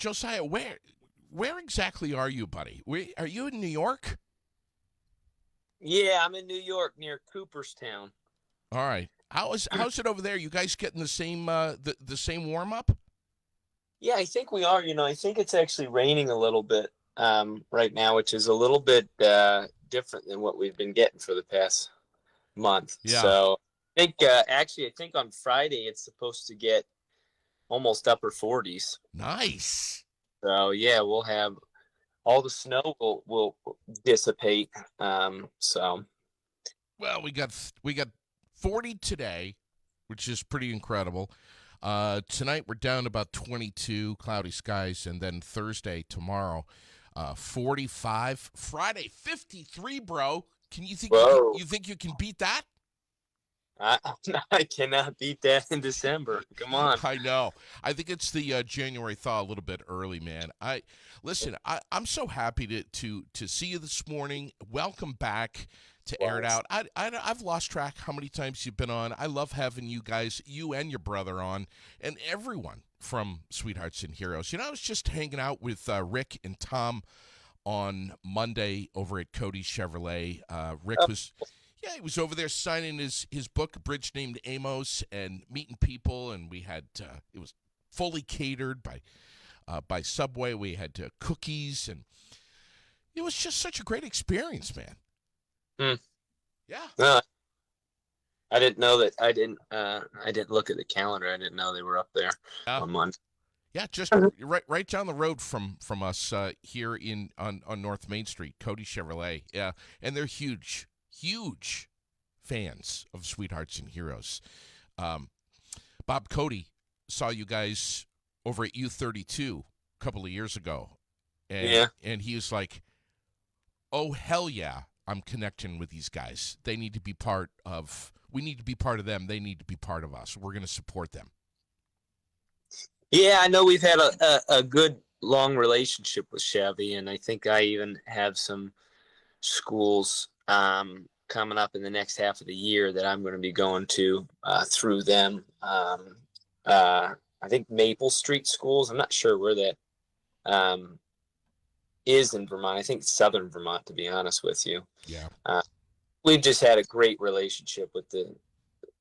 Josiah, where exactly are you, buddy? Are you in New York? Yeah, I'm in New York near Cooperstown. All right. How's it over there? You guys getting the same warm up? Yeah, I think we are. I think it's actually raining a little bit right now, which is a little bit different than what we've been getting for the past month. Yeah. So I think on Friday it's supposed to get almost upper 40s. Nice. So yeah, we'll have all the snow will dissipate. So Well, we got 40 today, which is pretty incredible. Tonight we're down to about 22, cloudy skies, and then Thursday tomorrow, 45. Friday 53, bro. Can you think whoa, you think you can beat that? I I cannot beat that in December. Come on. I know. I think it's the January thaw a little bit early, man. I'm so happy to see you this morning. Welcome back to Air It Thanks. Out. I've lost track how many times you've been on. I love having you guys, you and your brother on, and everyone from Sweethearts and Heroes. I was just hanging out with Rick and Tom on Monday over at Cody's Chevrolet. Rick was yeah, he was over there signing his book, A Bridge Named Amos, and meeting people, and we had it was fully catered by Subway. We had cookies, and it was just such a great experience, man. Hmm. Yeah, No, I didn't know that. I didn't look at the calendar. I didn't know they were up there yeah, on Monday. yeah. Just right down the road from us here on North Main Street, Cody Chevrolet. Yeah, and they're huge fans of Sweethearts and Heroes. Um, Bob Cody saw you guys over at U32 a couple of years ago, and Yeah. he was like, "Oh hell yeah, I'm connecting with these guys. They need to be part of. We need to be part of them. They need to be part of us. We're going to support them." Yeah, I know we've had a good long relationship with Chevy, and I think I even have some schools coming up in the next half of the year that I'm going to be going to through them. I think Maple Street schools. I'm not sure where that um, is in Vermont. I think Southern Vermont, to be honest with you. Yeah. Uh, we've just had a great relationship with the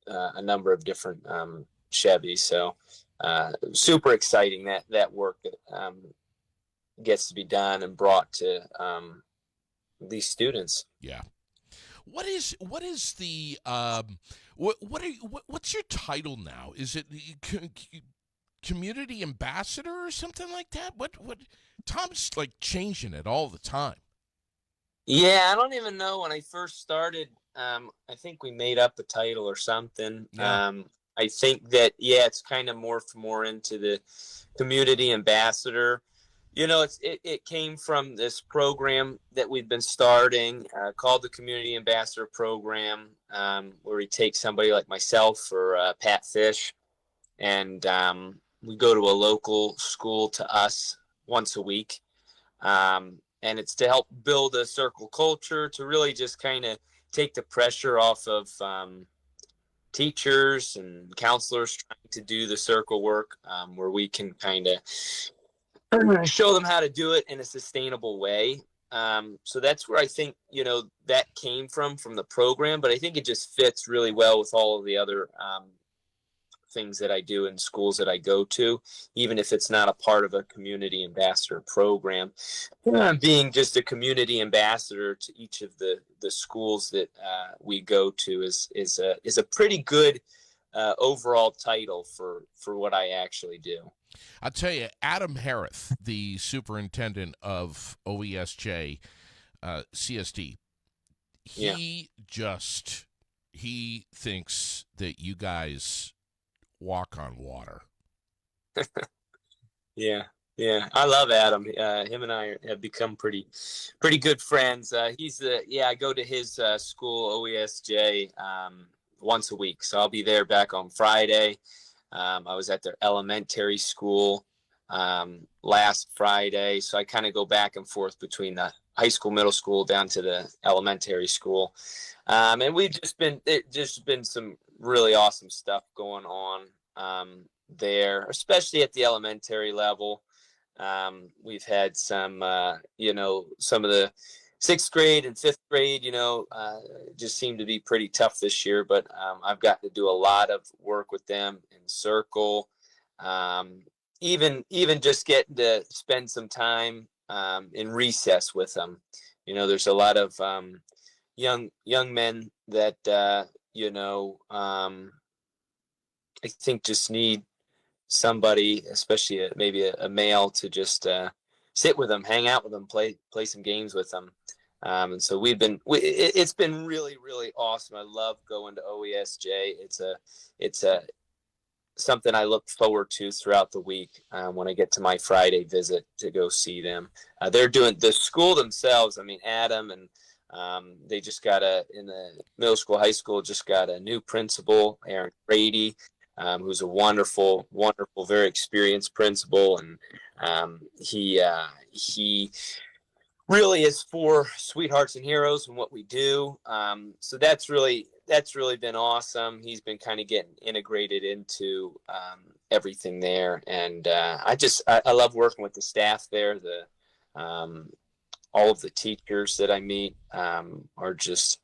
a number of different Chevys. So super exciting that work gets to be done and brought to these students. Yeah. What is the what's your title now? Is it community ambassador or something like that? What Tom's like changing it all the time. Yeah, I don't even know when I first started. I think we made up a title or something. Yeah. I think that yeah, it's kind of morphed more into the community ambassador. It came from this program that we've been starting called the Community Ambassador Program, where we take somebody like myself or Pat Fish, and we go to a local school to us once a week. And it's to help build a circle culture, to really just kind of take the pressure off of teachers and counselors trying to do the circle work, where we can kind of show them how to do it in a sustainable way. So that's where I think, that came from the program, but I think it just fits really well with all of the other things that I do in schools that I go to, even if it's not a part of a community ambassador program. Being just a community ambassador to each of the schools that we go to is a pretty good overall title for what I actually do. I'll tell you, Adam Harris, the superintendent of OESJ CSD, Yeah. he thinks that you guys walk on water. Yeah, yeah, I love Adam. Him and I have become pretty good friends. I go to his school OESJ once a week, so I'll be there back on Friday. I was at their elementary school last Friday, so I kind of go back and forth between the high school, middle school, down to the elementary school, and just been some really awesome stuff going on there, especially at the elementary level. We've had some, some of the sixth grade and fifth grade, just seem to be pretty tough this year, but I've gotten to do a lot of work with them in circle. Even just getting to spend some time in recess with them. There's a lot of young men that I think just need somebody, especially maybe a male, to just sit with them, hang out with them, play some games with them. And so it's been really, really awesome. I love going to OESJ. It's something I look forward to throughout the week when I get to my Friday visit to go see them. They're doing the school themselves. I mean, Adam and they just got in the middle school, high school, just got a new principal, Aaron Grady, who's a wonderful, wonderful, very experienced principal. And he really is for Sweethearts and Heroes and what we do. So that's really been awesome. He's been kind of getting integrated into everything there. And I love working with the staff there. All of the teachers that I meet are just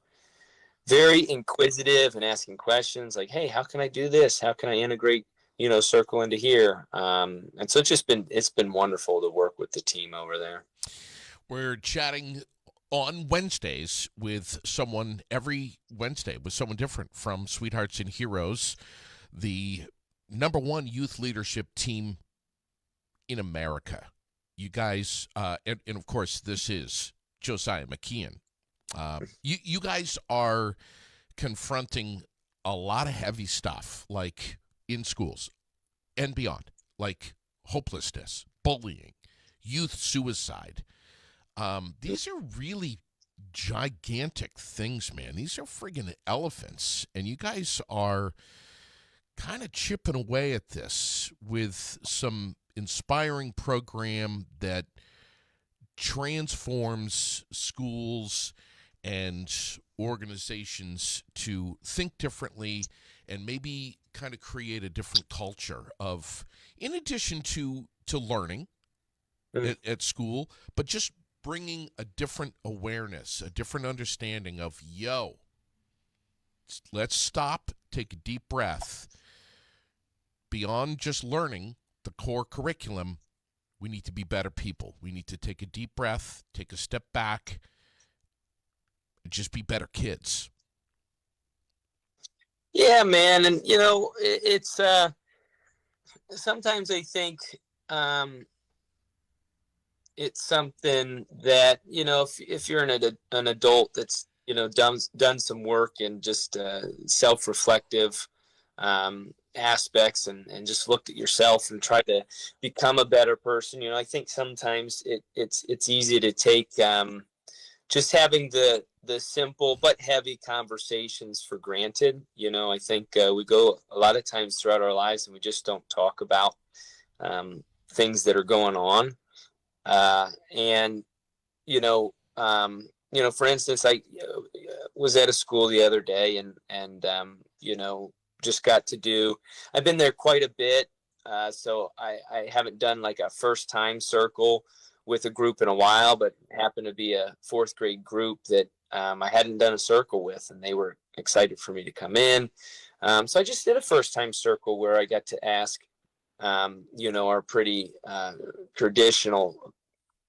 very inquisitive and asking questions like, hey, how can I do this? How can I integrate, circle into here? And so it's been wonderful to work with the team over there. We're chatting on Wednesdays with someone every Wednesday with someone different from Sweethearts and Heroes, the #1 youth leadership team in America. You guys, and of course, this is Josiah McKeon. You guys are confronting a lot of heavy stuff, like in schools and beyond, like hopelessness, bullying, youth suicide. These are really gigantic things, man. These are friggin' elephants, and you guys are kind of chipping away at this with some inspiring program that transforms schools and organizations to think differently and maybe kind of create a different culture of, in addition to learning at school, but just bringing a different awareness, a different understanding of, let's stop, take a deep breath. Beyond just learning the core curriculum, we need to be better people. We need to take a deep breath, take a step back, and just be better kids. Yeah, man. And, it's sometimes I think it's something that, if you're an adult that's, done some work and just self-reflective aspects and just looked at yourself and try to become a better person. I think sometimes it's easy to take just having the simple but heavy conversations for granted. I think we go a lot of times throughout our lives and we just don't talk about things that are going on. For instance, I was at a school the other day and just got to do, I've been there quite a bit. So I haven't done like a first time circle with a group in a while, but happened to be a fourth grade group that I hadn't done a circle with, and they were excited for me to come in. So I just did a first time circle where I got to ask, our pretty traditional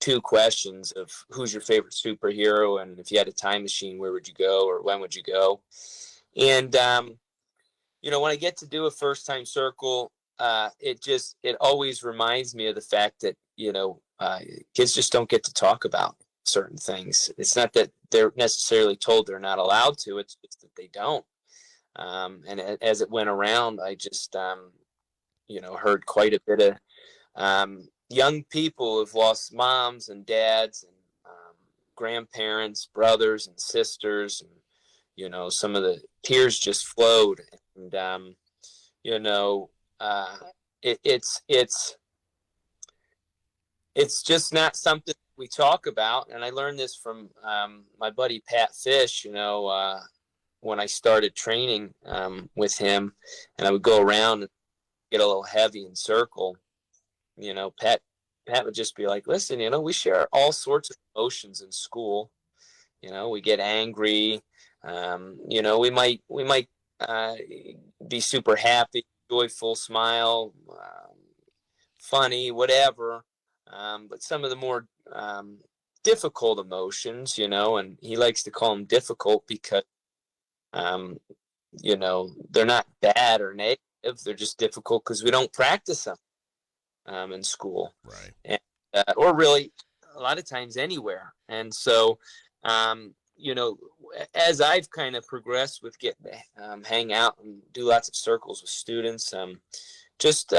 2 questions of who's your favorite superhero, and if you had a time machine, where would you go, or when would you go? And when I get to do a first time circle, it always reminds me of the fact that kids just don't get to talk about certain things. It's not that they're necessarily told they're not allowed to, it's just that they don't. And as it went around, I just heard quite a bit of young people who've lost moms and dads and grandparents, brothers and sisters, and some of the tears just flowed. And it's just not something we talk about. And I learned this from my buddy Pat Fish, when I started training with him, and I would go around and get a little heavy in circle. Pat Pat would just be like, listen, we share all sorts of emotions in school. We get angry. We might be super happy, joyful, smile, funny, whatever. But some of the more difficult emotions, and he likes to call them difficult because, um, they're not bad or negative. They're just difficult because we don't practice them in school, Right. and, or really a lot of times anywhere. And so, as I've kind of progressed with getting to hang out and do lots of circles with students, just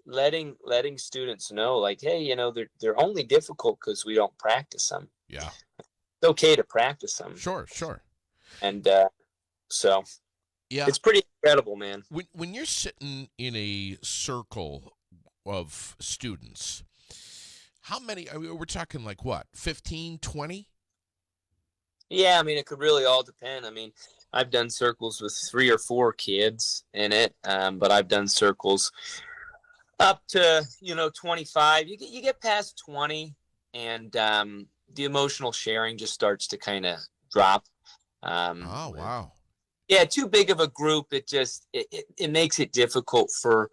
letting students know, like, hey, they're only difficult because we don't practice them. Yeah. It's okay to practice them. Sure. Sure. And so Yeah. it's pretty incredible, man. When you're sitting in a circle of students, how many? I mean, we're talking like what, 15, 20? Yeah, I mean, it could really all depend. I mean, I've done circles with 3 or 4 kids in it, but I've done circles up to 25. You get past 20, and the emotional sharing just starts to kind of drop. Oh, wow. Yeah, too big of a group. It makes it difficult for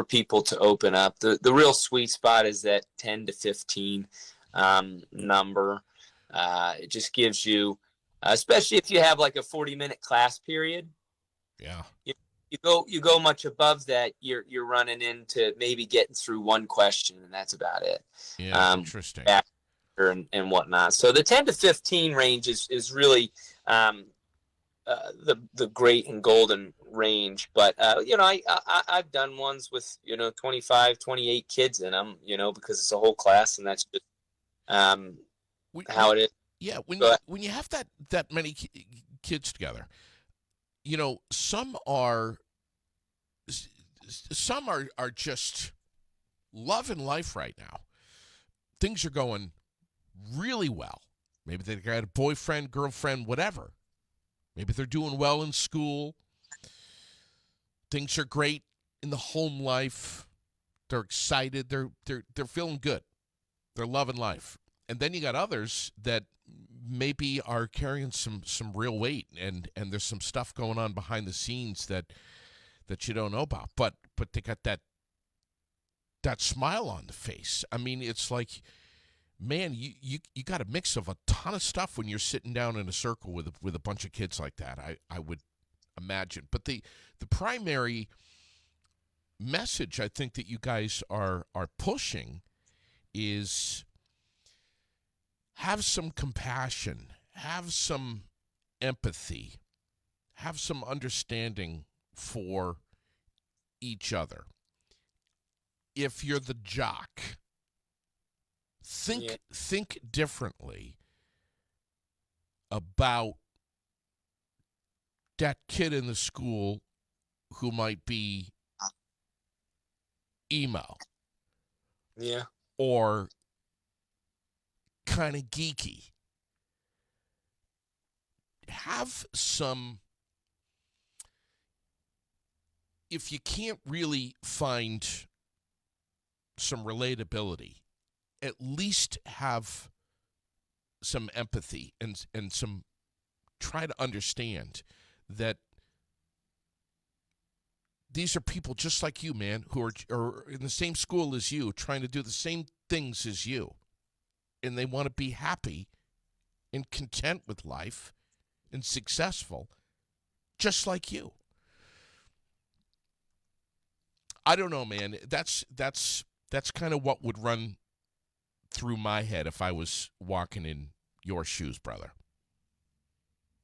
people to open up. The real sweet spot is that 10 to 15 number. It just gives you, especially if you have like a 40-minute class period. Yeah. You go much above that, you're running into maybe getting through one question, and that's about it. Yeah. Interesting. And whatnot. So the 10 to 15 range is really the great and golden range. But I've done ones with 25, 28 kids in them, because it's a whole class, and that's just how it is. Yeah, when you have that many kids together, some are just loving life right now. Things are going really well. Maybe they got a boyfriend, girlfriend, whatever. Maybe they're doing well in school. Things are great in the home life. They're excited. They're feeling good. They're loving life. And then you got others that maybe are carrying some real weight, and there's some stuff going on behind the scenes that you don't know about. But they got that smile on the face. I mean, it's like, man, you got a mix of a ton of stuff when you're sitting down in a circle with a bunch of kids like that. I would imagine. But the primary message I think that you guys are pushing is have some compassion, have some empathy, have some understanding for each other. If you're the jock, think differently about that kid in the school who might be emo. Yeah. Or kind of geeky. Have some, if you can't really find some relatability, at least have some empathy and some, try to understand that these are people just like you, man, who are in the same school as you, trying to do the same things as you. And they want to be happy and content with life and successful, just like you. I don't know, man. That's kind of what would run through my head if I was walking in your shoes, brother.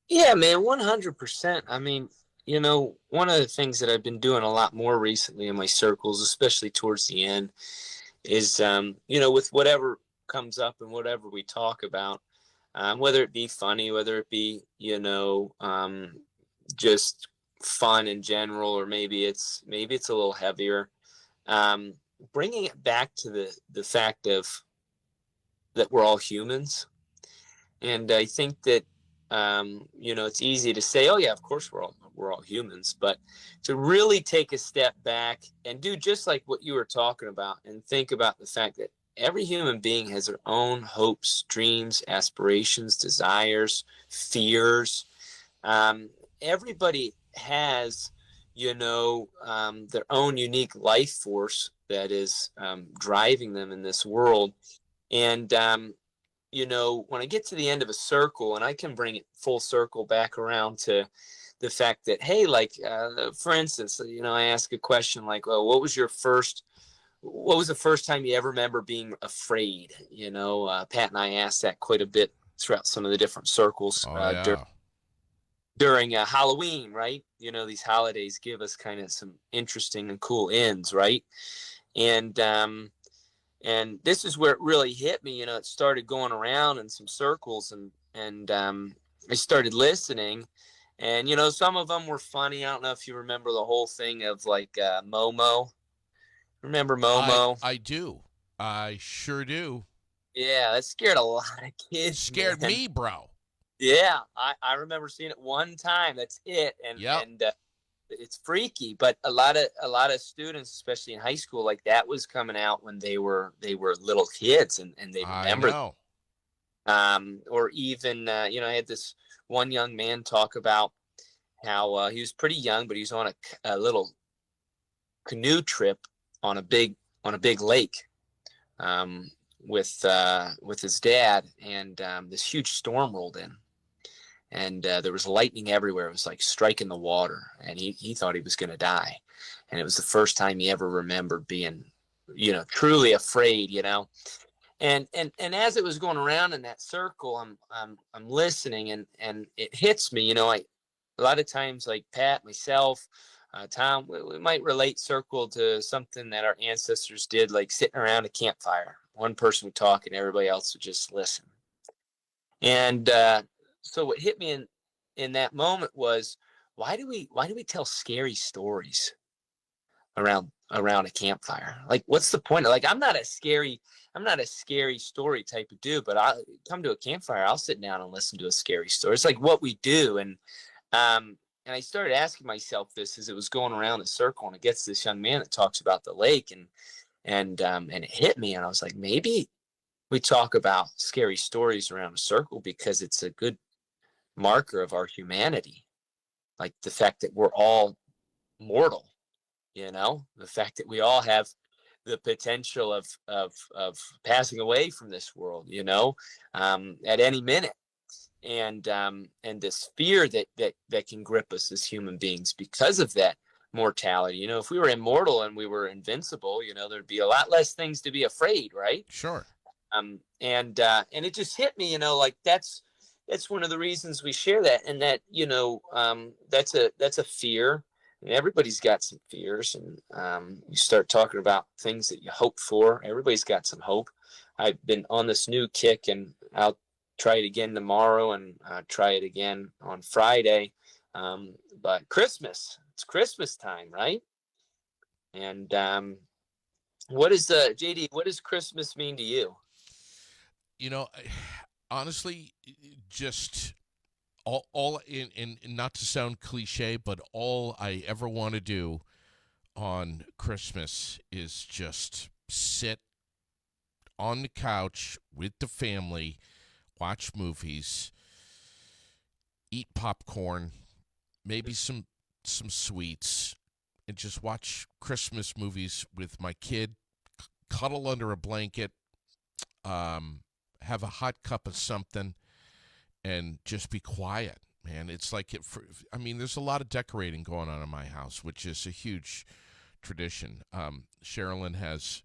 Yeah, man, 100%. I mean, one of the things that I've been doing a lot more recently in my circles, especially towards the end, is, with whatever comes up and whatever we talk about, whether it be funny, whether it be, just fun in general, or maybe it's a little heavier, bringing it back to the fact of that we're all humans. And I think that, it's easy to say, oh yeah, of course we're all humans, but to really take a step back and do just like what you were talking about, and think about the fact that every human being has their own hopes, dreams, aspirations, desires, fears. Um, Everybody has, their own unique life force that is driving them in this world. And, when I get to the end of a circle, and I can bring it full circle back around to the fact that, hey, like, for instance, I ask a question like, well, what was the first time you ever remember being afraid? Pat and I asked that quite a bit throughout some of the different circles Oh, yeah. during Halloween, right? These holidays give us kind of some interesting and cool ends, right? And this is where it really hit me. It started going around in some circles, and I started listening, and some of them were funny. I don't know if you remember the whole thing of like Momo. Remember Momo? I do. I sure do. Yeah, that scared a lot of kids, Scared man. me, bro. Yeah, I remember seeing it one time. That's it, and Yep. it's freaky. But a lot of students, especially in high school, like that was coming out when they were little kids, and they I remember. know. Or even I had this one young man talk about how he was pretty young, but he was on a little canoe trip on a big lake. With his dad, and this huge storm rolled in, and there was lightning everywhere. It was like striking the water, and he thought he was going to die, and it was the first time he ever remembered being, truly afraid, and as it was going around in that circle, I'm listening, and it hits me, a lot of times, like Pat, myself, Tom, we might relate circle to something that our ancestors did, like sitting around a campfire. One person would talk and everybody else would just listen. And so what hit me in that moment was, why do we tell scary stories around a campfire? Like, what's the point? Like, I'm not a scary story type of dude, but I come to a campfire, I'll sit down and listen to a scary story. It's like what we do. And I started asking myself this as it was going around the circle, and it gets to this young man that talks about the lake, and it hit me, and I was like, maybe we talk about scary stories around a circle because it's a good marker of our humanity, like the fact that we're all mortal, the fact that we all have the potential of passing away from this world, at any minute. And this fear that can grip us as human beings because of that mortality. If we were immortal and we were invincible, there'd be a lot less things to be afraid, right? Sure. And it just hit me, like that's one of the reasons we share that, and that that's a fear, and everybody's got some fears, and you start talking about things that you hope for. Everybody's got some hope. I've been on this new kick, and I'll try it again tomorrow, and try it again on Friday. But it's Christmas time, right? And what is JD? What does Christmas mean to you? Honestly, just all in not to sound cliche, but all I ever want to do on Christmas is just sit on the couch with the family, watch movies, eat popcorn, maybe some sweets, and just watch Christmas movies with my kid, cuddle under a blanket, have a hot cup of something, and just be quiet, man. It's like there's a lot of decorating going on in my house, which is a huge tradition. Sherilyn has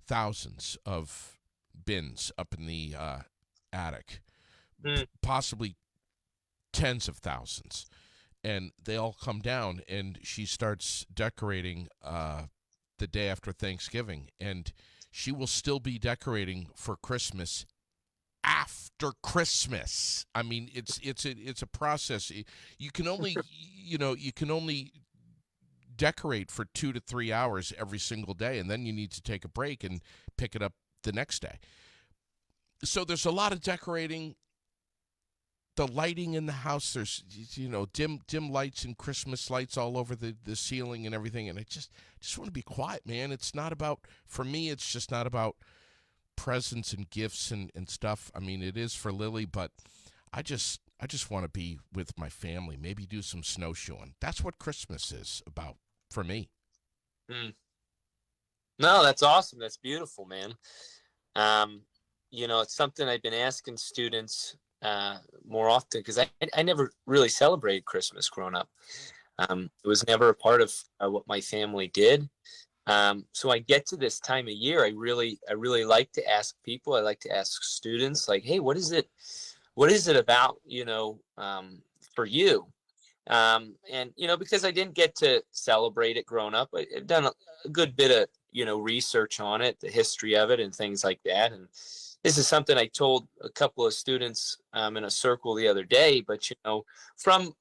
thousands of bins up in the attic, possibly tens of thousands, and they all come down, and she starts decorating the day after Thanksgiving, and she will still be decorating for Christmas after Christmas. I mean, it's a process. You can only decorate for 2 to 3 hours every single day, and then you need to take a break and pick it up the next day. So there's a lot of decorating. The lighting in the house, there's dim lights and Christmas lights all over the ceiling and everything, and I just want to be quiet, man. It's not about, for me, it's just not about presents and gifts and stuff. I mean, it is for Lily, but I just want to be with my family. Maybe do some snowshoeing. That's what Christmas is about for me. Mm. No, that's awesome. That's beautiful, man. Um, it's something I've been asking students more often because I never really celebrated Christmas growing up. It was never a part of what my family did. So I get to this time of year, I really like to ask people. I like to ask students, like, hey, what is it? What is it about, for you? And because I didn't get to celebrate it growing up, I've done a good bit of research on it, the history of it, and things like that. And this is something I told a couple of students in a circle the other day. But from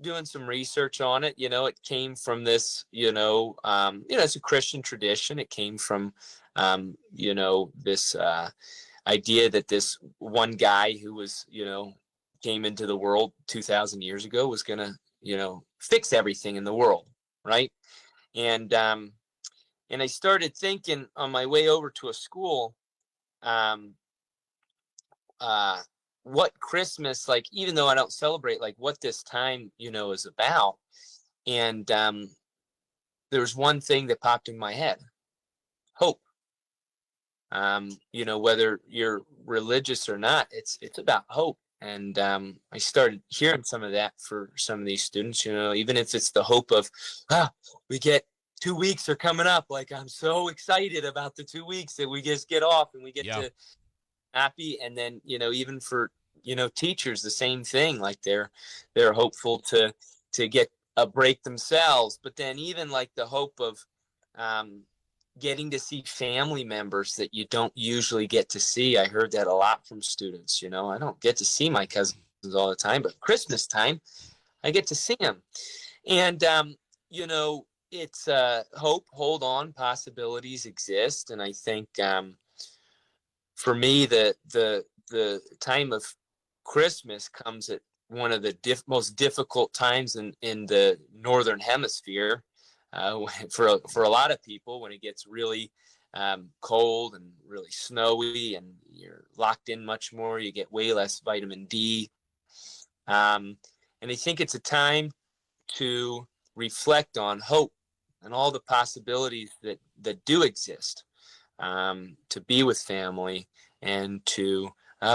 doing some research on it, it came from this, it's a Christian tradition. It came from this idea that this one guy who was came into the world 2,000 years ago was going to, fix everything in the world. Right. And I started thinking on my way over to a school, um, what Christmas, like, even though I don't celebrate, like what this time, is about. And there was one thing that popped in my head: hope. Whether you're religious or not, it's about hope. And I started hearing some of that for some of these students, even if it's the hope of, we get 2 weeks are coming up. Like, I'm so excited about the 2 weeks that we just get off and we get to happy. And then, even for, teachers, the same thing. Like they're hopeful to get a break themselves. But then even like the hope of getting to see family members that you don't usually get to see. I heard that a lot from students. I don't get to see my cousins all the time, but Christmas time, I get to see them. And, it's hope, hold on, possibilities exist. And I think for me, the time of Christmas comes at one of the most difficult times in the Northern Hemisphere. For a lot of people, when it gets really cold and really snowy and you're locked in much more, you get way less vitamin D. And I think it's a time to reflect on hope and all the possibilities that do exist, to be with family and to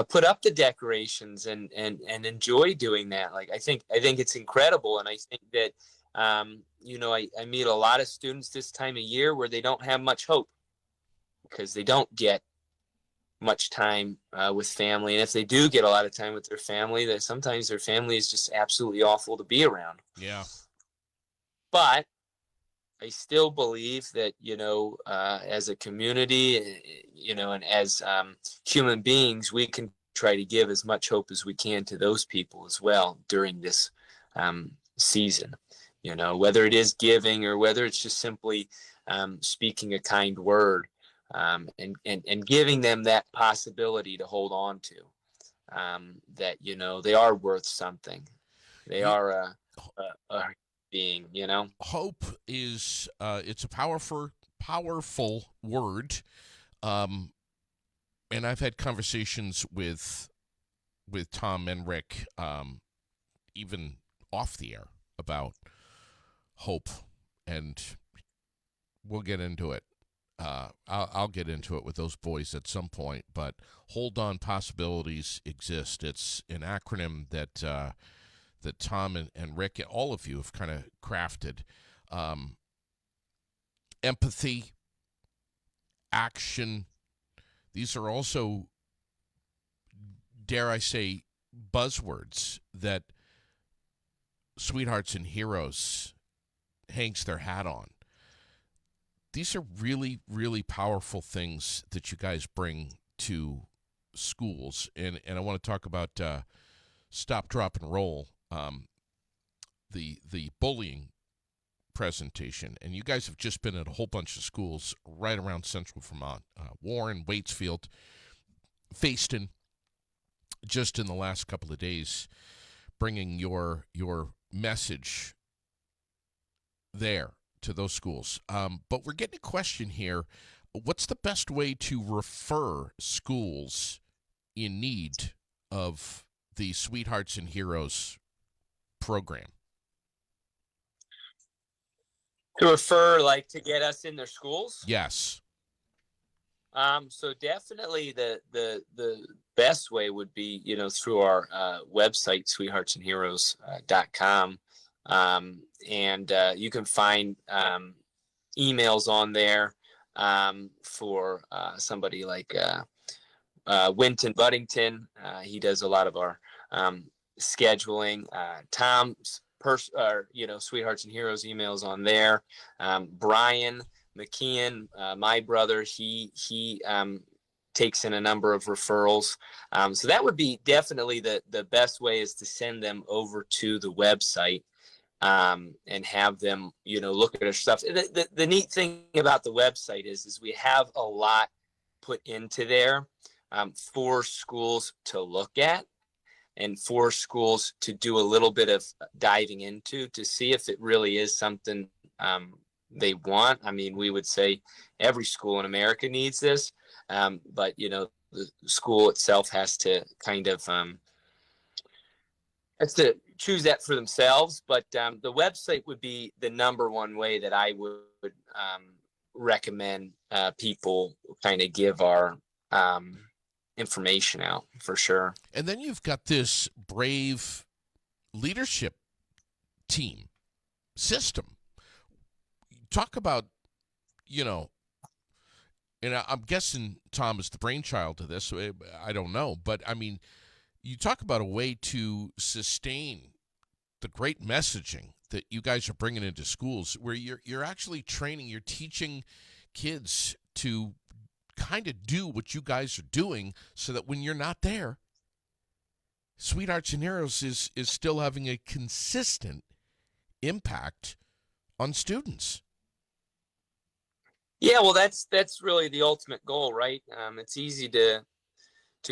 put up the decorations and enjoy doing that. Like, I think it's incredible. And I think that I meet a lot of students this time of year where they don't have much hope because they don't get much time with family. And if they do get a lot of time with their family, that sometimes their family is just absolutely awful to be around. Yeah. But I still believe that, as a community, and as human beings, we can try to give as much hope as we can to those people as well during this season. Whether it is giving or whether it's just simply speaking a kind word, and giving them that possibility to hold on to, that, they are worth something. They are a being, Hope is it's a powerful word. And I've had conversations with Tom and Rick, even off the air, about hope, and we'll get into it. I'll get into it with those boys at some point, but hold on, possibilities exist. It's an acronym that Tom and Rick, all of you, have kind of crafted. Empathy, action, these are also, dare I say, buzzwords that Sweethearts and Heroes hangs their hat on. These are really, really powerful things that you guys bring to schools. And I want to talk about Stop, Drop, and Roll, the bullying presentation. And you guys have just been at a whole bunch of schools right around central Vermont, Warren, Waitsfield, Fayston, just in the last couple of days, bringing your message there to those schools. But we're getting a question here. what's the best way to refer schools in need of the Sweethearts and Heroes program? To refer, like, to get us in their schools? Yes. So definitely the best way would be, through our website, sweetheartsandheroes.com. And you can find emails on there for somebody like Winton Buddington. He does a lot of our scheduling. Tom's Sweethearts and Heroes emails on there. Brian McKeon, my brother, he takes in a number of referrals. So that would be definitely the best way, is to send them over to the website and have them, look at our stuff. The neat thing about the website is we have a lot put into there for schools to look at, and for schools to do a little bit of diving into to see if it really is something they want. I mean, we would say every school in America needs this, but the school itself has to kind of has to choose that for themselves. But the website would be the number one way that I would recommend people kind of give our information out, for sure. And then you've got this brave leadership team system. Talk about, and I'm guessing Tom is the brainchild to this. I don't know. But, I mean, you talk about a way to sustain the great messaging that you guys are bringing into schools, where you're actually training, you're teaching kids to kind of do what you guys are doing, so that when you're not there, Sweethearts and Heroes is still having a consistent impact on students. Yeah, well, that's really the ultimate goal, right? It's easy to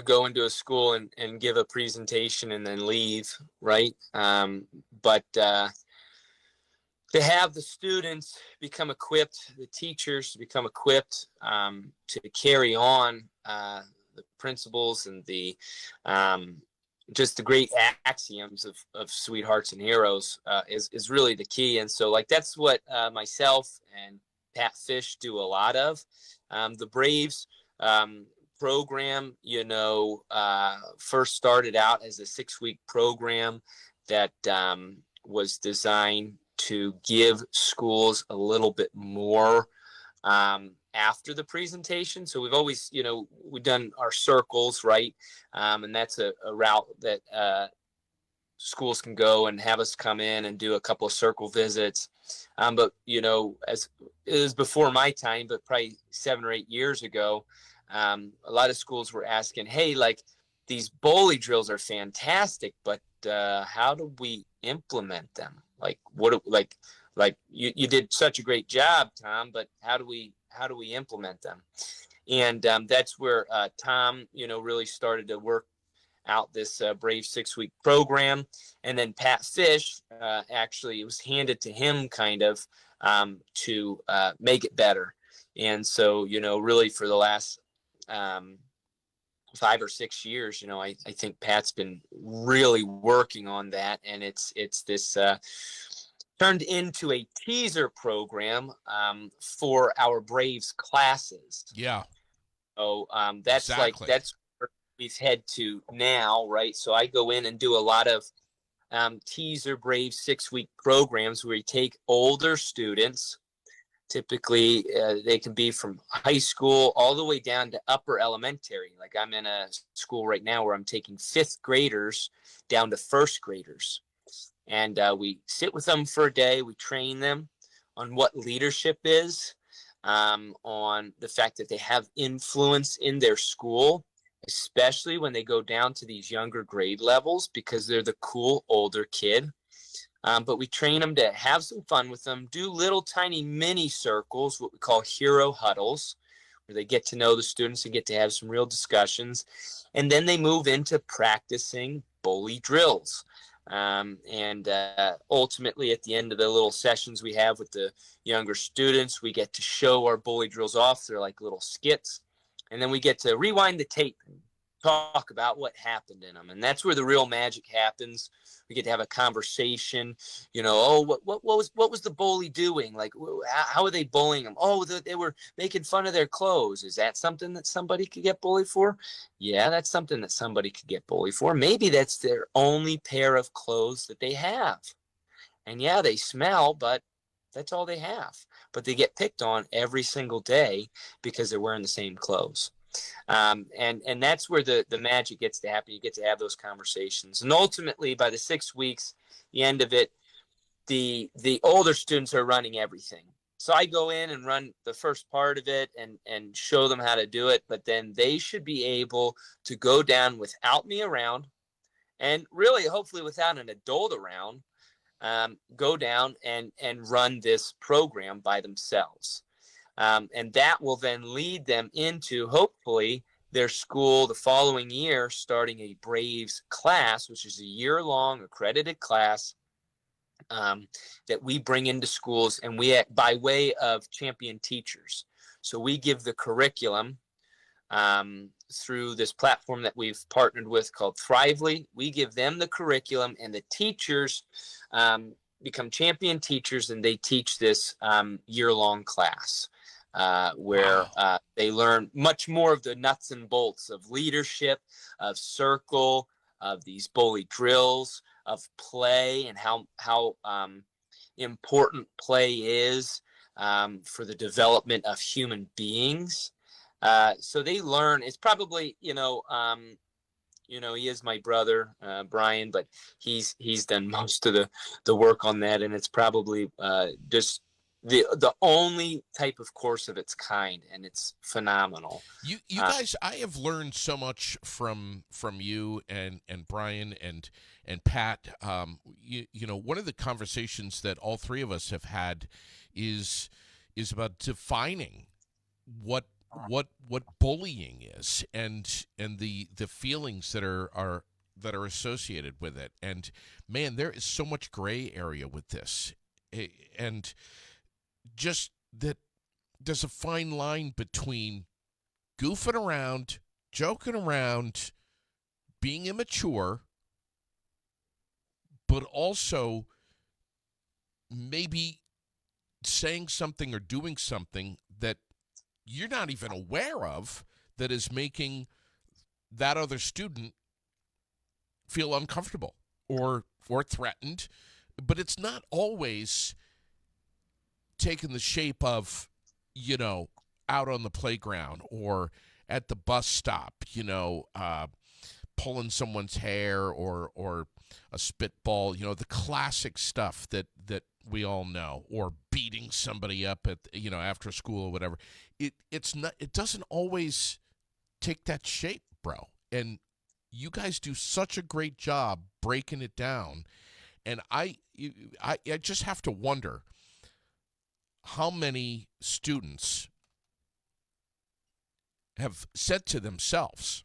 go into a school and give a presentation and then leave, right? But to have the students become equipped, the teachers become equipped to carry on the principles and the just the great axioms of Sweethearts and Heroes is really the key. And so, like, that's what myself and Pat Fish do a lot of. The Braves program, first started out as a 6-week program that was designed to give schools a little bit more after the presentation. So we've always, we've done our circles, right? And that's a route that schools can go and have us come in and do a couple of circle visits. But, as it was before my time, but probably 7 or 8 years ago, a lot of schools were asking, hey, like, these bully drills are fantastic, but how do we implement them? Like, you did such a great job, Tom, but how do we implement them? And that's where Tom, really started to work out this Brave 6-week program. And then Pat Fish, actually, it was handed to him kind of to make it better. And so, really for the last 5 or 6 years, I think Pat's been really working on that, and it's this turned into a teaser program for our Braves classes. Yeah. So that's exactly. that's where we've head to now, right? So I go in and do a lot of teaser Brave 6-week programs where you take older students. Typically, they can be from high school all the way down to upper elementary. Like, I'm in a school right now where I'm taking 5th graders down to 1st graders. And we sit with them for a day. We train them on what leadership is, on the fact that they have influence in their school, especially when they go down to these younger grade levels, because they're the cool older kid. But we train them to have some fun with them, do little tiny mini circles, what we call hero huddles, where they get to know the students and get to have some real discussions. And then they move into practicing bully drills. And ultimately, at the end of the little sessions we have with the younger students, we get to show our bully drills off. They're like little skits. And then we get to rewind the tape and talk about what happened in them. And that's where the real magic happens. We get to have a conversation, oh, what was the bully doing? Like, how are they bullying them? Oh, they were making fun of their clothes. Is that something that somebody could get bullied for? Yeah, that's something that somebody could get bullied for. Maybe that's their only pair of clothes that they have. And yeah, they smell, but that's all they have. But they get picked on every single day because they're wearing the same clothes. And that's where the magic gets to happen. You get to have those conversations. And ultimately, by the 6 weeks, the end of it, the older students are running everything. So I go in and run the first part of it and show them how to do it. But then they should be able to go down without me around, and really, hopefully, without an adult around, go down and run this program by themselves. And that will then lead them into, hopefully, their school the following year, starting a Braves class, which is a year-long accredited class that we bring into schools, and we, by way of champion teachers. So we give the curriculum through this platform that we've partnered with called Thrively. We give them the curriculum, and the teachers become champion teachers, and they teach this year-long class. Where they learn much more of the nuts and bolts of leadership, of circle, of these bully drills, of play, and how important play is for the development of human beings. So they learn. It's probably he is my brother, Brian, but he's done most of the work on that, and it's probably just the only type of course of its kind, and it's phenomenal. You guys, I have learned so much from you and Brian and Pat. One of the conversations that all three of us have had is about defining what bullying is, and the feelings that are associated with it. And man, there is so much gray area with this, and just that there's a fine line between goofing around, joking around, being immature, but also maybe saying something or doing something that you're not even aware of that is making that other student feel uncomfortable or threatened. But it's not always taking the shape of, out on the playground or at the bus stop, pulling someone's hair or a spitball, the classic stuff that we all know, or beating somebody up at, after school or whatever. It doesn't always take that shape, bro. And you guys do such a great job breaking it down. And I just have to wonder how many students have said to themselves,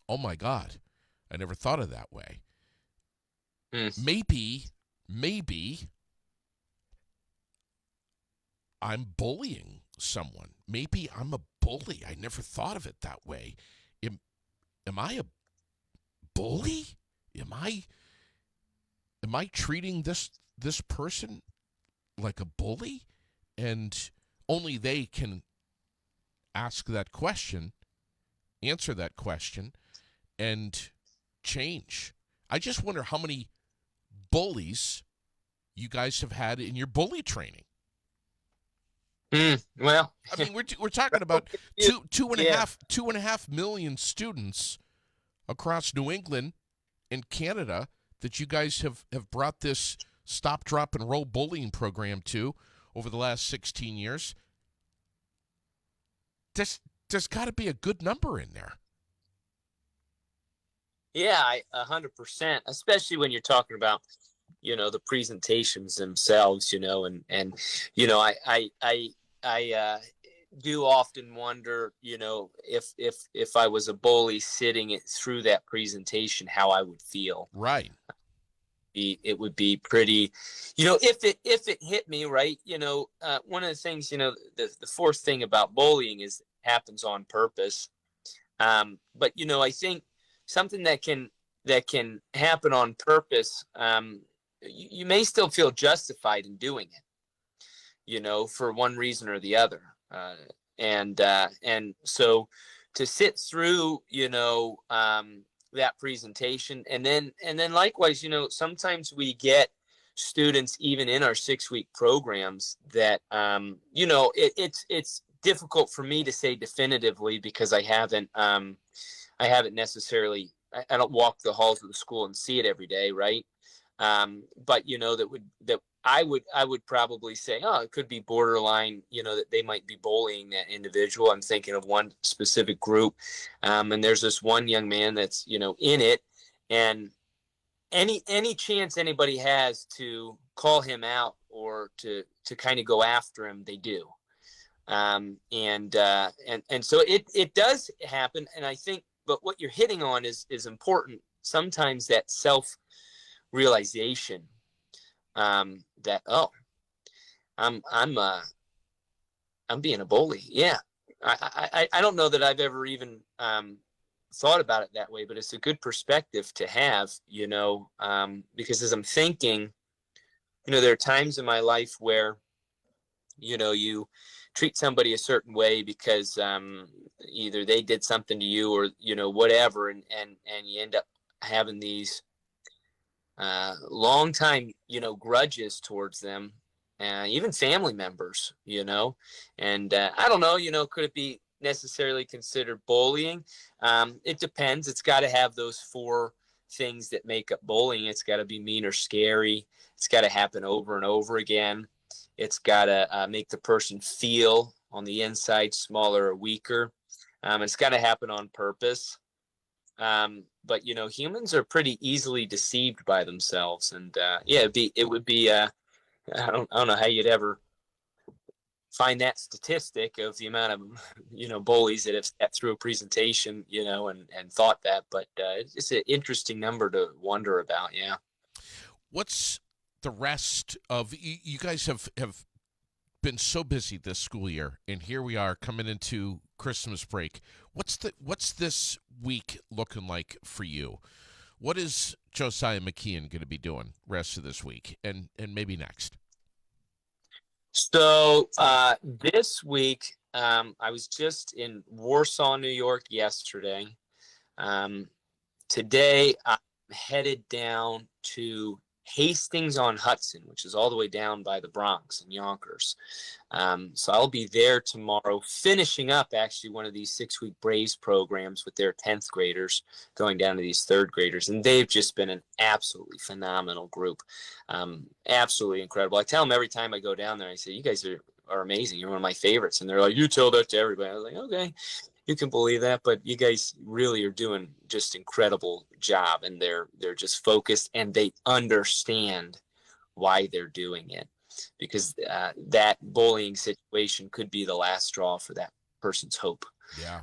oh my God, I never thought of that way. Maybe I'm bullying someone. Maybe I'm a bully. I never thought of it that way. Am I a bully? Am I treating this person like a bully? And only they can ask that question, answer that question, and change. I just wonder how many bullies you guys have had in your bully training. Well, I mean, we're talking about two and a half million students across New England and Canada that you guys have brought this stop, drop, and roll bullying program to over the last 16 years. There's got to be a good number in there. Yeah, 100%, especially when you're talking about, the presentations themselves, and I do often wonder, if I was a bully sitting it through that presentation, how I would feel. Right. it would be pretty, if it hit me right, one of the things, the fourth thing about bullying is it happens on purpose. But I think something that can happen on purpose, you may still feel justified in doing it, for one reason or the other. And so to sit through, that presentation, and then likewise, sometimes we get students even in our 6-week programs that, it's difficult for me to say definitively because I haven't necessarily, I don't walk the halls of the school and see it every day, right? But that I would probably say, oh, it could be borderline, that they might be bullying that individual. I'm thinking of one specific group, and there's this one young man that's in it, and any chance anybody has to call him out or to kind of go after him, they do. And so it does happen, and I think, but what you're hitting on is important. Sometimes that self realization, that, oh, I'm being a bully. Yeah, I don't know that I've ever even thought about it that way, but it's a good perspective to have, because as I'm thinking, there are times in my life where you treat somebody a certain way because either they did something to you or whatever, and you end up having these long time grudges towards them, even family members, and I don't know, could it be necessarily considered bullying? It depends. It's got to have those 4 things that make up bullying. It's got to be mean or scary. It's got to happen over and over again. It's got to make the person feel on the inside smaller or weaker. It's got to happen on purpose. But humans are pretty easily deceived by themselves, and it would be I don't know how you'd ever find that statistic of the amount of bullies that have sat through a presentation and thought that, but it's an interesting number to wonder about. Yeah. What's the rest of you guys have been so busy this school year, and here we are coming into Christmas break. What's this week looking like for you? What is Josiah McKeon going to be doing rest of this week and maybe next? So this week, I was just in Warsaw, New York yesterday. Today I'm headed down to Hastings-on-Hudson, which is all the way down by the Bronx and Yonkers. So I'll be there tomorrow, finishing up actually one of these 6-week Braves programs with their 10th graders, going down to these 3rd graders. And they've just been an absolutely phenomenal group. Absolutely incredible. I tell them every time I go down there, I say, you guys are amazing. You're one of my favorites. And they're like, you tell that to everybody. I was like, okay, you can believe that, but you guys really are doing just incredible job, and they're just focused, and they understand why they're doing it, because that bullying situation could be the last straw for that person's hope. Yeah.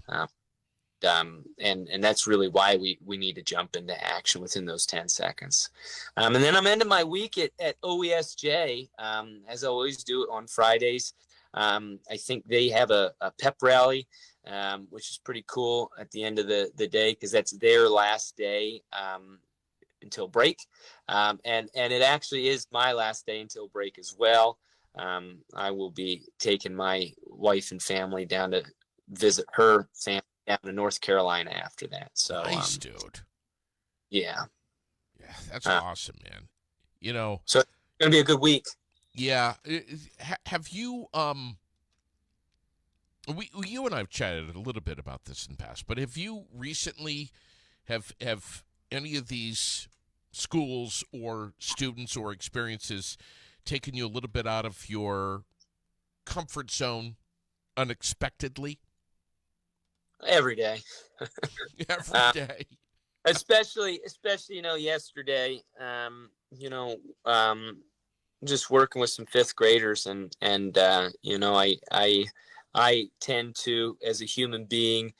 And that's really why we need to jump into action within those 10 seconds. And then I'm ending my week at OESJ, as I always do on Fridays. I think they have a pep rally, which is pretty cool at the end of the day, because that's their last day until break. And it actually is my last day until break as well. I will be taking my wife and family down to visit her family down in North Carolina after that. So nice, dude. Yeah, that's awesome, man. So it's gonna be a good week. Yeah. Have you you and I have chatted a little bit about this in the past, but have you recently have any of these schools or students or experiences taken you a little bit out of your comfort zone unexpectedly? Every day. Every day. Especially yesterday, just working with some 5th graders, and I tend to, as a human being,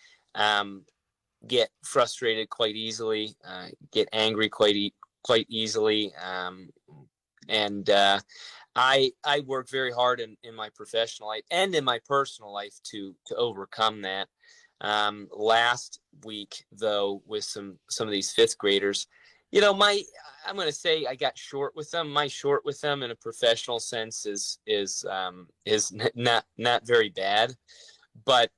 get frustrated quite easily, get angry quite quite easily. And I work very hard in my professional life and in my personal life to overcome that. Last week, though, with some of these fifth graders, I'm going to say I got short with them. My short with them in a professional sense is not very bad, but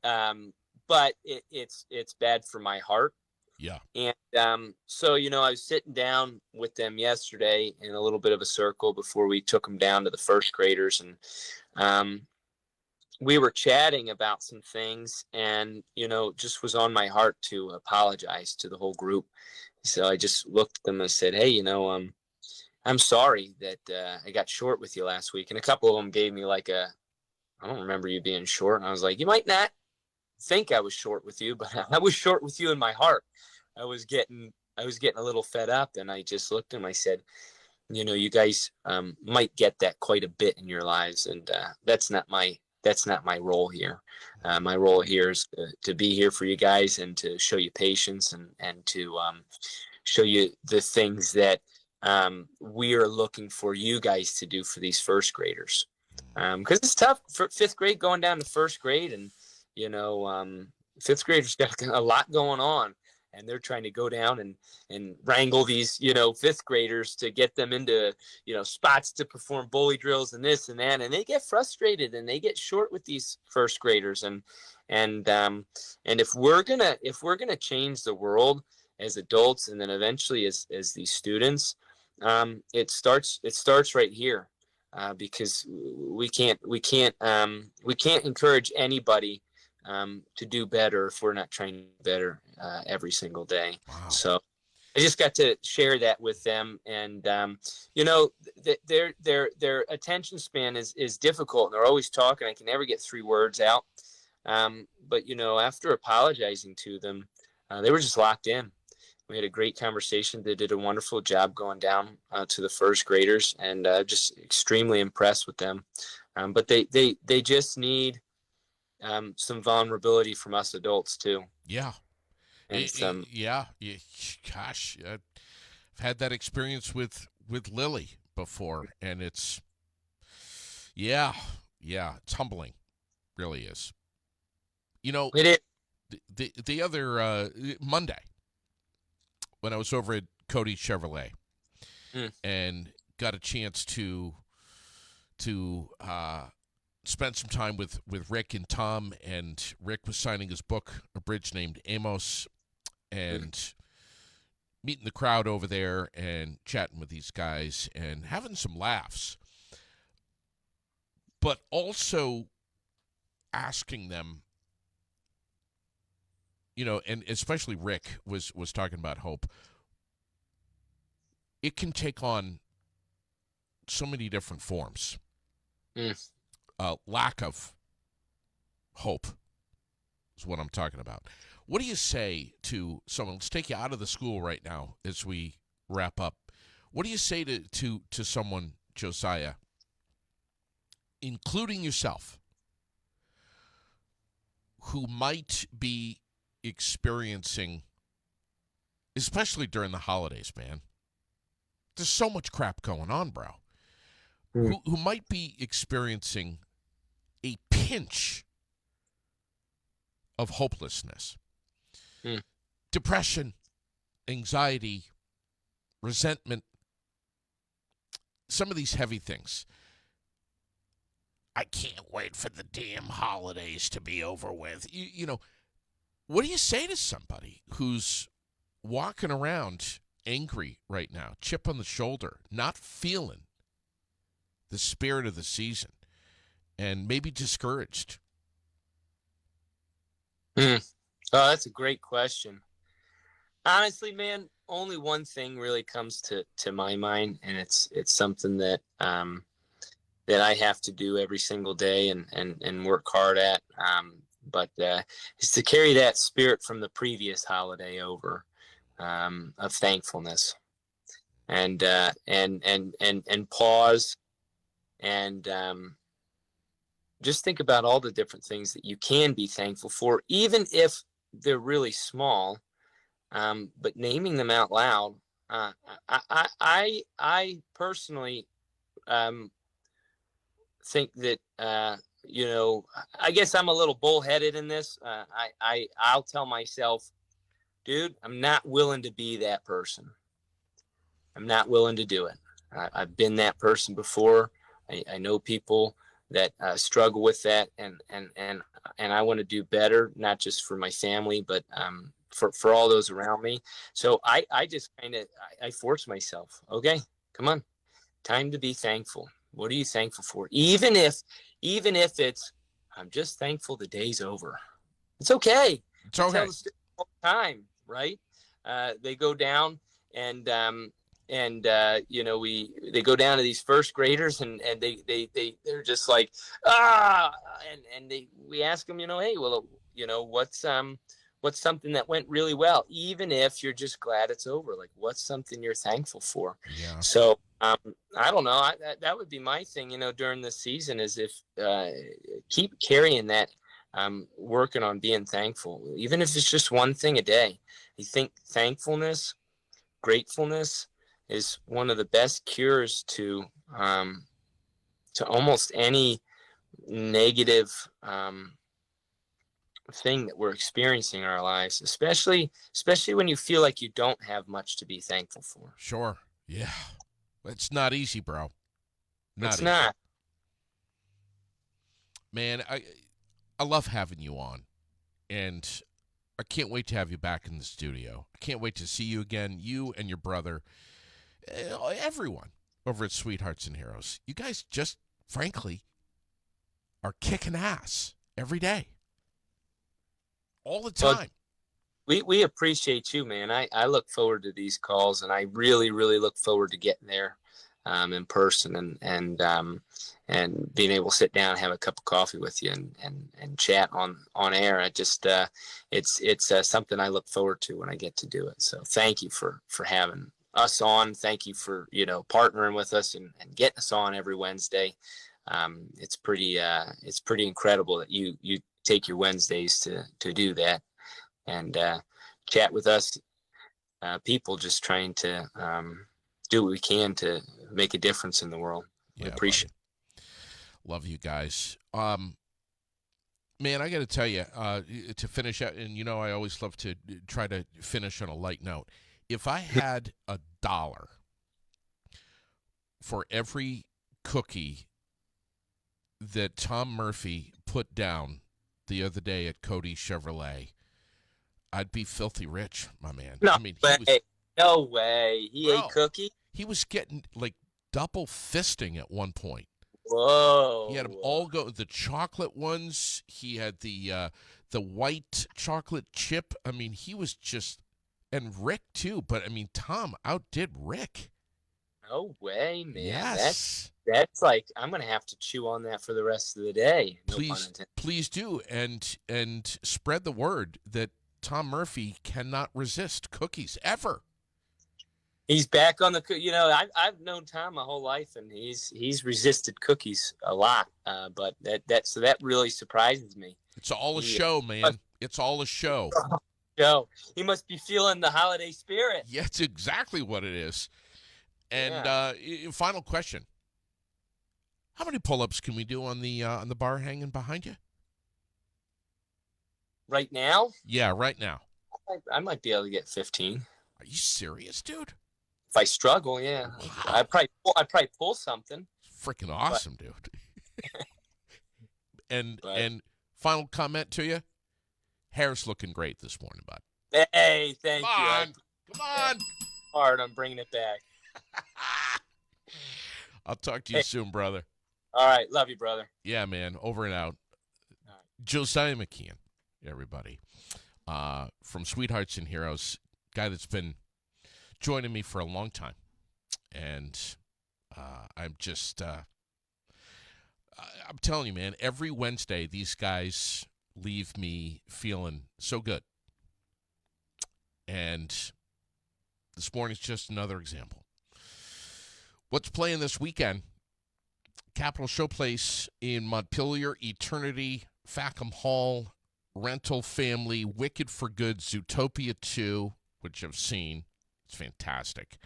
it's bad for my heart. Yeah. And so, I was sitting down with them yesterday in a little bit of a circle before we took them down to the first graders, and we were chatting about some things, and just was on my heart to apologize to the whole group. So I just looked at them and said, hey, I'm sorry that I got short with you last week. And a couple of them gave me like I don't remember you being short. And I was like, you might not think I was short with you, but I was short with you in my heart. I was getting a little fed up, and I just looked at them. I said, you guys might get that quite a bit in your lives, and that's not my role here. My role here is to be here for you guys and to show you patience and to show you the things that we are looking for you guys to do for these first graders. Because it's tough for fifth grade going down to first grade, and fifth graders got a lot going on, and they're trying to go down and wrangle these fifth graders to get them into spots to perform bully drills and this and that, and they get frustrated and they get short with these first graders, and if we're gonna change the world as adults and then eventually as these students, it starts right here. Because we can't encourage anybody to do better if we're not trying to do better every single day. Wow. So I just got to share that with them, and their attention span is difficult, and they're always talking. I can never get 3 words out. But after apologizing to them, they were just locked in. We had a great conversation. They did a wonderful job going down to the first graders, and just extremely impressed with them. But they just need some vulnerability from us adults too. Yeah. And Gosh, I've had that experience with Lily before, and it's it's humbling, really is. it is. The other Monday, when I was over at Cody Chevrolet and got a chance to spend some time with Rick and Tom, and Rick was signing his book, A Bridge Named Amos, and meeting the crowd over there and chatting with these guys and having some laughs, but also asking them, and especially Rick was talking about hope. It can take on so many different forms. Lack of hope is what I'm talking about. What do you say to someone? Let's take you out of the school right now as we wrap up. What do you say to someone, Josiah, including yourself, who might be experiencing, especially during the holidays, man? There's so much crap going on, bro. Who might be experiencing a pinch of hopelessness, depression, anxiety, resentment, some of these heavy things. I can't wait for the damn holidays to be over with. What do you say to somebody who's walking around angry right now, chip on the shoulder, not feeling the spirit of the season, and maybe discouraged? Oh, that's a great question. Honestly, man, only one thing really comes to my mind, and it's something that that I have to do every single day and work hard at. But is to carry that spirit from the previous holiday over, of thankfulness, and pause, and just think about all the different things that you can be thankful for, even if they're really small. But naming them out loud, Uh, I personally um, think that I guess I'm a little bullheaded in this. I'll tell myself, dude, I'm not willing to be that person. I'm not willing to do it. I've been that person before. I know people that struggle with that, and I want to do better, not just for my family, but for all those around me. So I just kind of I force myself. Okay, come on, time to be thankful. What are you thankful for? Even if it's I'm just thankful the day's over. It's okay. It's I tell okay. the story all the time, right? They go down and they go down to these first graders and they're just like and we ask them, hey, well, what's something that went really well, even if you're just glad it's over, like what's something you're thankful for. Yeah. So I don't know, that would be my thing, during this season, is if keep carrying that, working on being thankful, even if it's just one thing a day. I think thankfulness, gratefulness is one of the best cures to almost any negative thing that we're experiencing in our lives, especially when you feel like you don't have much to be thankful for. Sure. Yeah. It's not easy, bro. Not It's easy. not. Man, I love having you on, and I can't wait to have you back in the studio. I can't wait to see you again, you and your brother, everyone over at Sweethearts and Heroes. You guys just, frankly, are kicking ass every day, all the time. We appreciate you, man. I look forward to these calls, and I really, really look forward to getting there in person and being able to sit down and have a cup of coffee with you and chat on air. I just it's something I look forward to when I get to do it. So thank you for having us on. Thank you for partnering with us and getting us on every Wednesday. It's pretty incredible that you take your Wednesdays to do that and chat with us, people just trying to do what we can to make a difference in the world. We appreciate it. Love you guys. Man, I got to tell you, to finish out, and I always love to try to finish on a light note. If I had $1 for every cookie that Tom Murphy put down the other day at Cody Chevrolet, I'd be filthy rich, my man. No I mean, no way. He ate cookie? He was getting like double fisting at one point. Whoa. He had them all go, the chocolate ones. He had the white chocolate chip. I mean, he was just, and Rick too. But I mean, Tom outdid Rick. No way, man. Yes. That's like, I'm going to have to chew on that for the rest of the day. No Please do. And spread the word that Tom Murphy cannot resist cookies ever. He's back on the, I've known Tom my whole life, and he's resisted cookies a lot. But that really surprises me. It's all a show, man. It's all a show. Joe, he must be feeling the holiday spirit. Yeah, it's exactly what it is. And final question: how many pull-ups can we do on the bar hanging behind you? Right now? Yeah, right now. I might be able to get 15. Are you serious, dude? If I struggle, yeah. Wow. I'd probably pull something. Freaking awesome, dude. And final comment to you: hair's looking great this morning, bud. Hey, thank you. Come on. Hard, I'm bringing it back. I'll talk to you soon, brother. All right, love you, brother. Yeah, man. Over and out. Right. Josiah McKeon, everybody, from Sweethearts and Heroes, guy that's been joining me for a long time, and I'm just, I'm telling you, man. Every Wednesday, these guys leave me feeling so good, and this morning's just another example. What's playing this weekend? Capitol Showplace in Montpelier, Eternity, Fackham Hall, Rental Family, Wicked for Good, Zootopia 2, which I've seen. It's fantastic.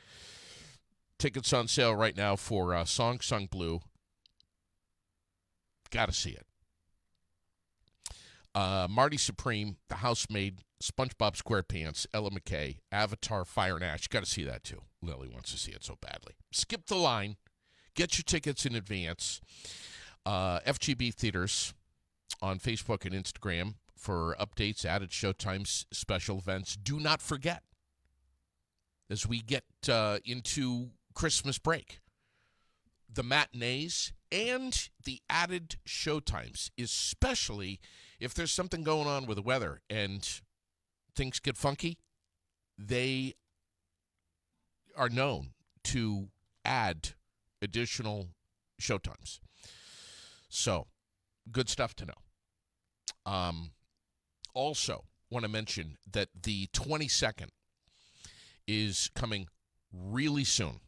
Tickets on sale right now for Song Sung Blue. Got to see it. Marty Supreme, The Housemaid, SpongeBob SquarePants, Ella McKay, Avatar, Fire and Ash. Got to see that too. Lily wants to see it so badly. Skip the line. Get your tickets in advance. FGB Theaters on Facebook and Instagram for updates, added showtimes, special events. Do not forget, as we get into Christmas break, the matinees and the added showtimes, especially if there's something going on with the weather and things get funky, they are known to add additional showtimes. So, good stuff to know. Also, want to mention that the 22nd is coming really soon.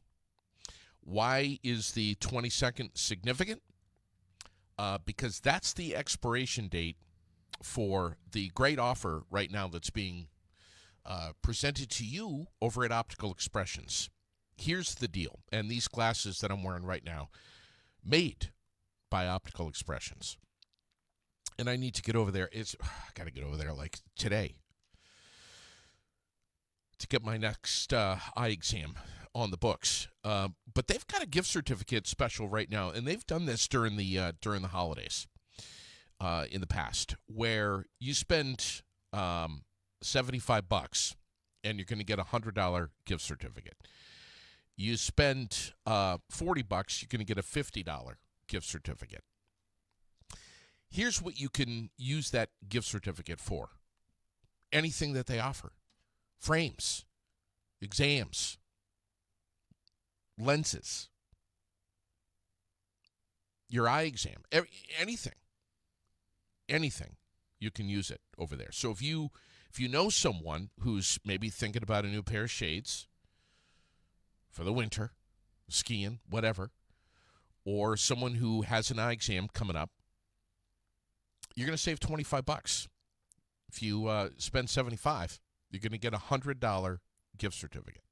Why is the 22nd significant? Because that's the expiration date for the great offer right now that's being presented to you over at Optical Expressions. Here's the deal, and these glasses that I'm wearing right now, made by Optical Expressions. And I need to get over there. I got to get over there like today to get my next eye exam on the books. But they've got a gift certificate special right now, and they've done this during the holidays in the past, where you spend $75 and you're going to get a $100 gift certificate. You spend $40, you're going to get a $50 gift certificate. Here's what you can use that gift certificate for. Anything that they offer. Frames, exams, lenses, your eye exam, anything, you can use it over there. So if you know someone who's maybe thinking about a new pair of shades for the winter, skiing, whatever, or someone who has an eye exam coming up, you're going to save $25. If you spend $75, you're going to get a $100 gift certificate.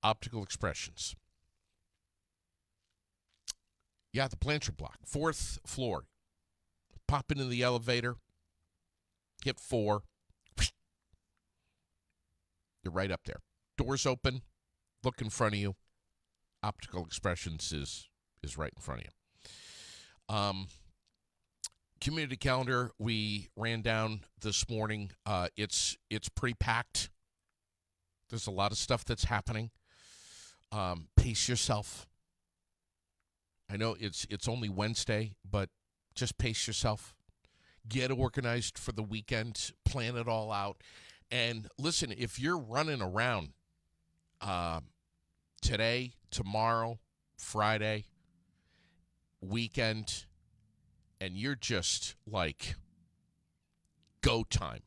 Optical Expressions. Yeah, the Blanchard Block, 4th floor. Pop into the elevator, hit 4. You're right up there. Doors open, look in front of you. Optical Expressions is right in front of you. Community calendar, we ran down this morning. It's pretty packed. There's a lot of stuff that's happening. Pace yourself. I know it's only Wednesday, but just pace yourself. Get organized for the weekend. Plan it all out. And listen, if you're running around today, tomorrow, Friday, weekend, and you're just like go time,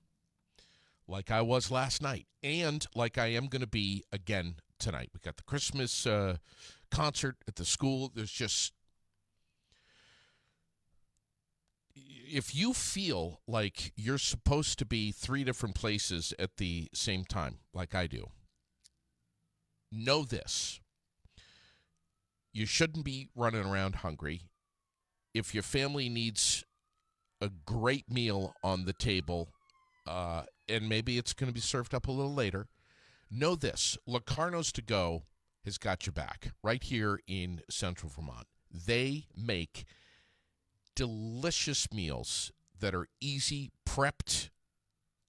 like I was last night, and like I am going to be again tonight. We got the Christmas concert at the school. There's just, if you feel like you're supposed to be 3 different places at the same time, like I do, know this. You shouldn't be running around hungry. If your family needs a great meal on the table, and maybe it's going to be served up a little later, know this. Locarno's To Go has got your back right here in Central Vermont. They make delicious meals that are easy, prepped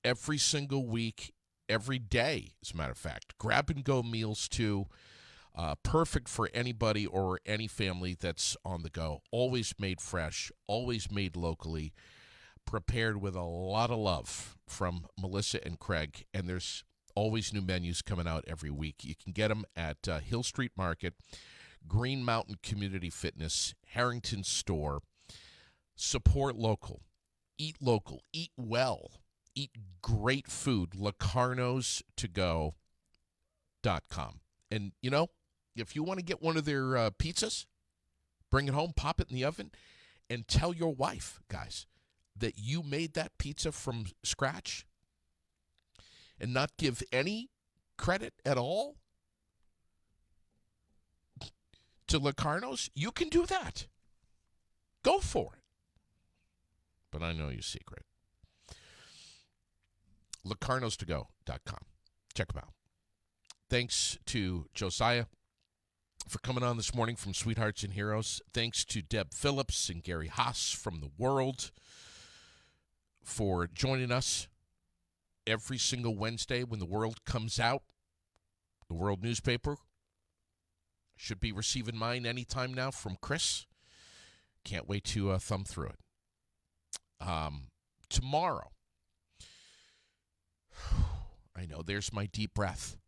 every single week, every day, as a matter of fact. Grab-and-go meals, too. Perfect for anybody or any family that's on the go. Always made fresh, always made locally, prepared with a lot of love from Melissa and Craig. And there's always new menus coming out every week. You can get them at Hill Street Market, Green Mountain Community Fitness, Harrington Store. Support local. Eat well. Eat great food. LocarnosToGo.com. And, you know, if you want to get one of their pizzas, bring it home, pop it in the oven, and tell your wife, guys, that you made that pizza from scratch and not give any credit at all to Locarno's, you can do that. Go for it. But I know your secret. LocarnosToGo.com. Check them out. Thanks to Josiah for coming on this morning from Sweethearts and Heroes. Thanks to Deb Phillips and Gary Haas from The World for joining us every single Wednesday when The World comes out. The World newspaper. Should be receiving mine anytime now from Chris. Can't wait to thumb through it. Tomorrow, I know there's my deep breath.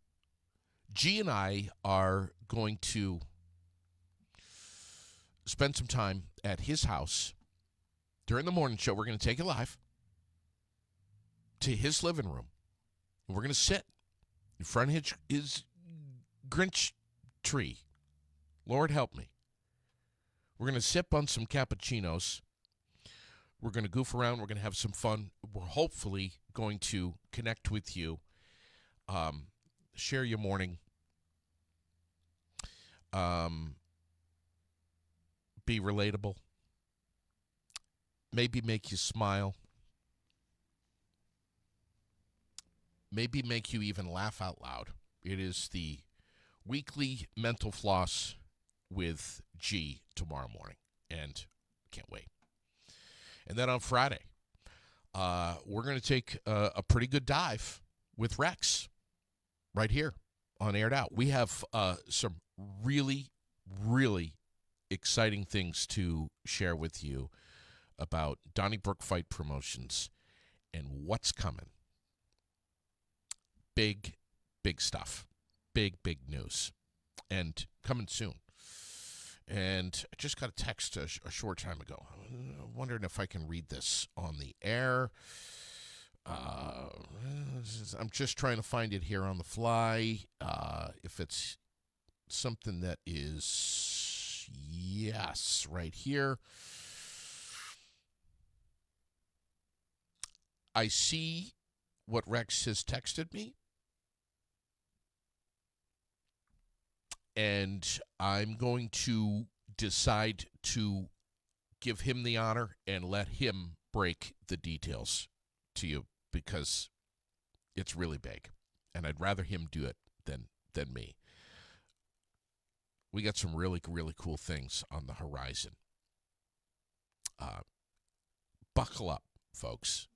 G and I are going to spend some time at his house during the morning show. We're going to take it live to his living room. And we're going to sit in front of his Grinch tree. Lord help me. We're going to sip on some cappuccinos. We're going to goof around. We're going to have some fun. We're hopefully going to connect with you, share your morning, be relatable, maybe make you smile, maybe make you even laugh out loud. It is the weekly mental floss with G tomorrow morning, and can't wait. And then on Friday, we're going to take a pretty good dive with Rex right here on Aired Out. We have some really, really exciting things to share with you about Donnybrook Fight Promotions and what's coming. Big, big stuff. Big, big news. And coming soon. And I just got a text a short time ago. I'm wondering if I can read this on the air. I'm just trying to find it here on the fly. If it's something that is, yes, right here. I see what Rex has texted me. And I'm going to decide to give him the honor and let him break the details to you because it's really big. And I'd rather him do it than me. We got some really, really cool things on the horizon. Buckle up, folks.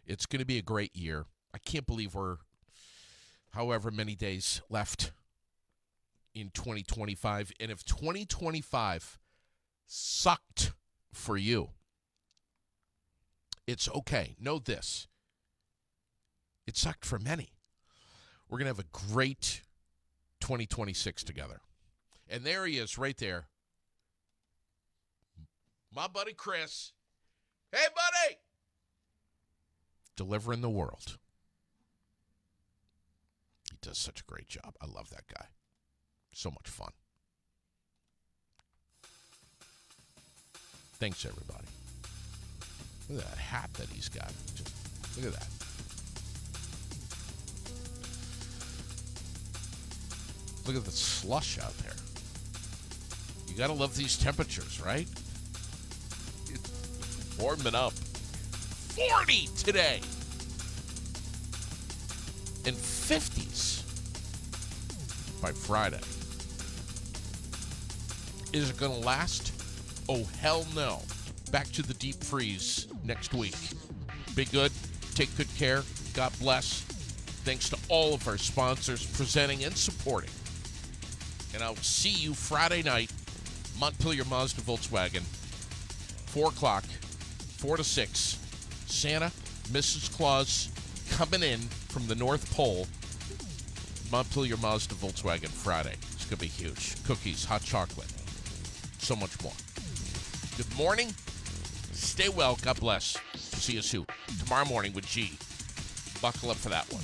It's going to be a great year. I can't believe we're however many days left in 2025. And if 2025 sucked for you, it's okay. Know this. It sucked for many. We're going to have a great 2026 together. And there he is right there. My buddy Chris. Hey, buddy! Delivering the world. He does such a great job. I love that guy. So much fun. Thanks, everybody. Look at that hat that he's got. Just look at that. Look at the slush out there. You got to love these temperatures, right? It's warming up. 40 today. And 50s by Friday. Is it going to last? Oh, hell no. Back to the deep freeze next week. Be good. Take good care. God bless. Thanks to all of our sponsors presenting and supporting. And I'll see you Friday night, Montpelier Mazda Volkswagen, 4 o'clock, 4 to 6. Santa, Mrs. Claus coming in from the North Pole. Montpelier Mazda Volkswagen Friday. It's going to be huge. Cookies, hot chocolate, so much more. Good morning. Stay well. God bless. See you soon. Tomorrow morning with G. Buckle up for that one.